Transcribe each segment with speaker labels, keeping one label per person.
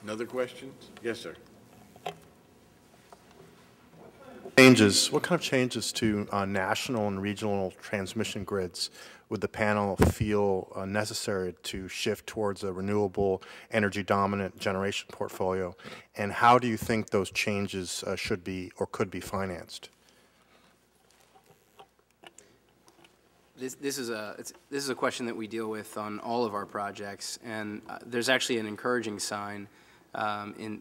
Speaker 1: Another question? Yes, sir.
Speaker 2: What kind of changes to national and regional transmission grids would the panel feel necessary to shift towards a renewable, energy-dominant generation portfolio? And how do you think those changes should be or could be financed?
Speaker 3: This is a question that we deal with on all of our projects, and there's actually an encouraging sign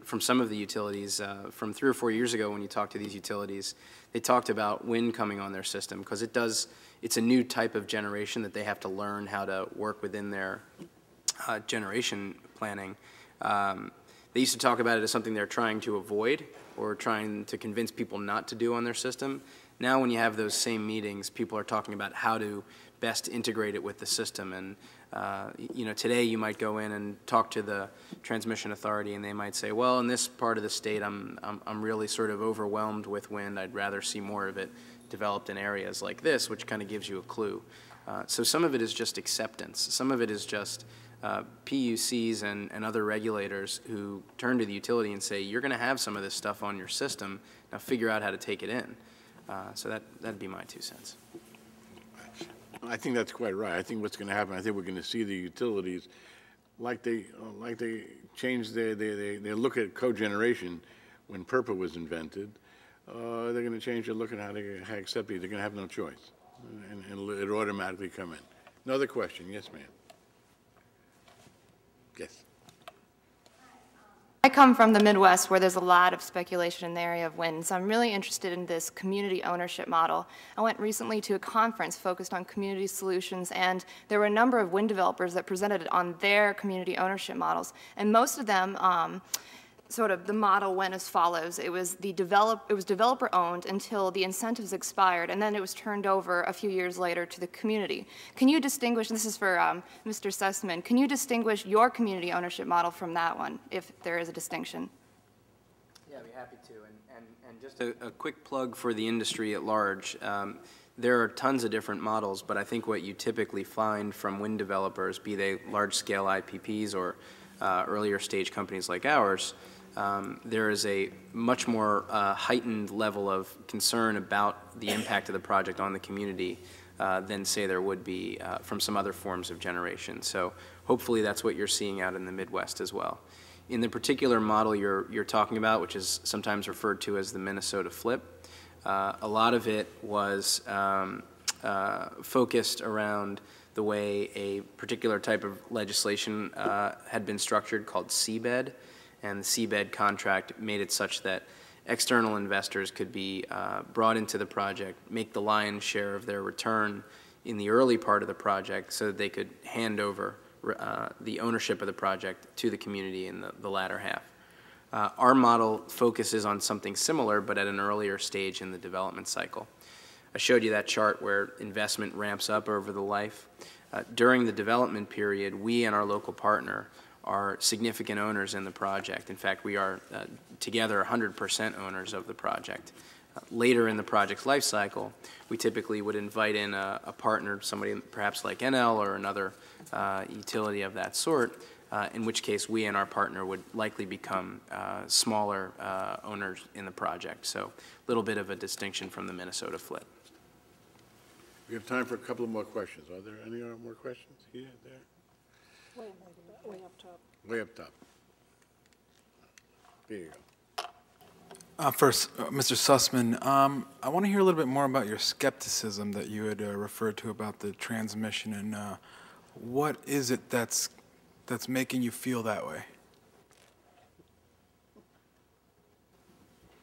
Speaker 3: from some of the utilities. From 3 or 4 years ago, when you talk to these utilities, they talked about wind coming on their system because it's a new type of generation that they have to learn how to work within their generation planning. They used to talk about it as something they're trying to avoid or trying to convince people not to do on their system. Now when you have those same meetings, people are talking about how to best integrate it with the system. And you know, today you might go in and talk to the transmission authority and they might say, well, in this part of the state I'm really sort of overwhelmed with wind. I'd rather see more of it developed in areas like this, which kind of gives you a clue. So some of it is just acceptance. Some of it is just PUCs and other regulators who turn to the utility and say, you're going to have some of this stuff on your system. Now figure out how to take it in. So that'd be my 2 cents.
Speaker 1: I think that's quite right. I think what's going to happen, I think we're going to see the utilities, like they changed their look at cogeneration when PURPA was invented. They're going to change their look at how they accept it. They're going to have no choice, and it'll automatically come in. Another question, yes, ma'am. Yes.
Speaker 4: I come from the Midwest where there's a lot of speculation in the area of wind, so I'm really interested in this community ownership model. I went recently to a conference focused on community solutions, and there were a number of wind developers that presented on their community ownership models, and most of them sort of the model went as follows. It was developer owned until the incentives expired, and then it was turned over a few years later to the community. Can you distinguish, this is for Mr. Susman, can you distinguish your community ownership model from that one, if there is a distinction?
Speaker 3: Yeah, I'd be happy to. And just a quick plug for the industry at large. There are tons of different models, but I think what you typically find from wind developers, be they large-scale IPPs or earlier stage companies like ours, there is a much more heightened level of concern about the impact of the project on the community than, say, there would be from some other forms of generation. So hopefully that's what you're seeing out in the Midwest as well. In the particular model you're talking about, which is sometimes referred to as the Minnesota flip, a lot of it was focused around the way a particular type of legislation had been structured called seabed. And the seabed contract made it such that external investors could be brought into the project, make the lion's share of their return in the early part of the project so that they could hand over the ownership of the project to the community in the latter half. Our model focuses on something similar, but at an earlier stage in the development cycle. I showed you that chart where investment ramps up over the life. During the development period, we and our local partner are significant owners in the project. In fact, we are together 100% owners of the project. Later in the project's life cycle, we typically would invite in a partner, somebody perhaps like Enel or another utility of that sort, in which case we and our partner would likely become smaller owners in the project. So a little bit of a distinction from the Minnesota flip.
Speaker 1: We have time for a couple of more questions. Are there any more questions? Here, there?
Speaker 5: Way up top.
Speaker 1: Way up top. There you go.
Speaker 6: First, Mr. Susman, I want to hear a little bit more about your skepticism that you had referred to about the transmission, and what is it that's making you feel that way?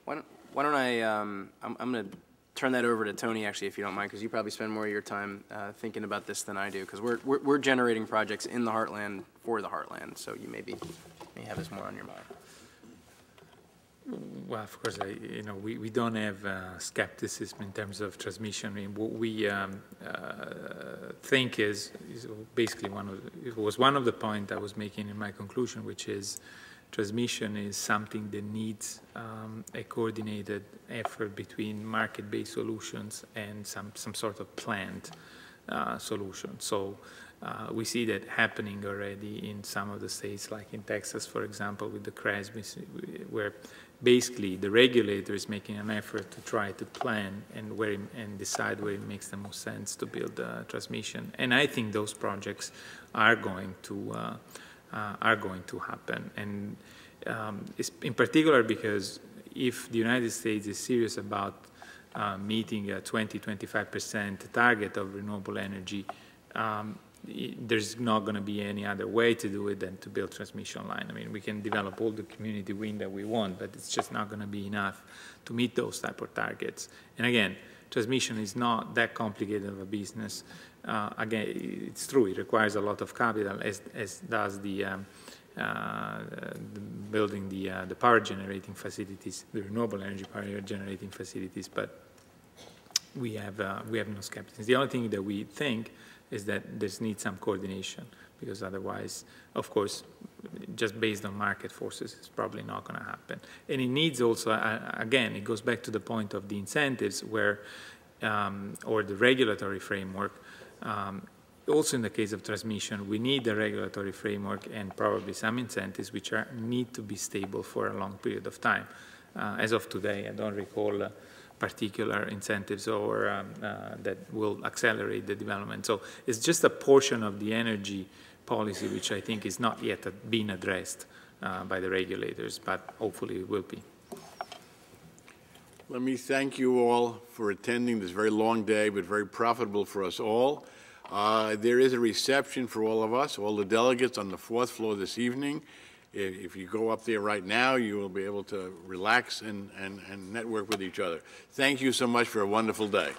Speaker 3: Why don't I'm going to turn that over to Toni, actually, if you don't mind, because you probably spend more of your time thinking about this than I do, because we're generating projects in the heartland for the heartland, so you may have this more on your mind.
Speaker 7: Well, of course, we don't have skepticism in terms of transmission. I mean, what we think is basically it was one of the points I was making in my conclusion, which is transmission is something that needs a coordinated effort between market-based solutions and some sort of planned solution. So We see that happening already in some of the states, like in Texas, for example, with the CREZ, where basically the regulator is making an effort to try to plan and decide where it makes the most sense to build transmission. And I think those projects are going to happen. And it's in particular because if the United States is serious about meeting a 20–25% target of renewable energy, there's not going to be any other way to do it than to build transmission line. I mean, we can develop all the community wind that we want, but it's just not going to be enough to meet those type of targets. And again, transmission is not that complicated of a business. Again, it's true, it requires a lot of capital, as does the building the power generating facilities, the renewable energy power generating facilities, but we have no skepticism. The only thing that we think is that there needs some coordination, because otherwise, of course, just based on market forces, it's probably not going to happen. And it needs also, again, it goes back to the point of the incentives where, or the regulatory framework. Also in the case of transmission, we need a regulatory framework and probably some incentives which need to be stable for a long period of time. As of today, I don't recall particular incentives or that will accelerate the development. So it's just a portion of the energy policy which I think is not yet being addressed by the regulators, but hopefully it will be.
Speaker 1: Let me thank you all for attending this very long day, but very profitable for us all. There is a reception for all of us, all the delegates, on the 4th floor this evening. If you go up there right now, you will be able to relax and network with each other. Thank you so much for a wonderful day.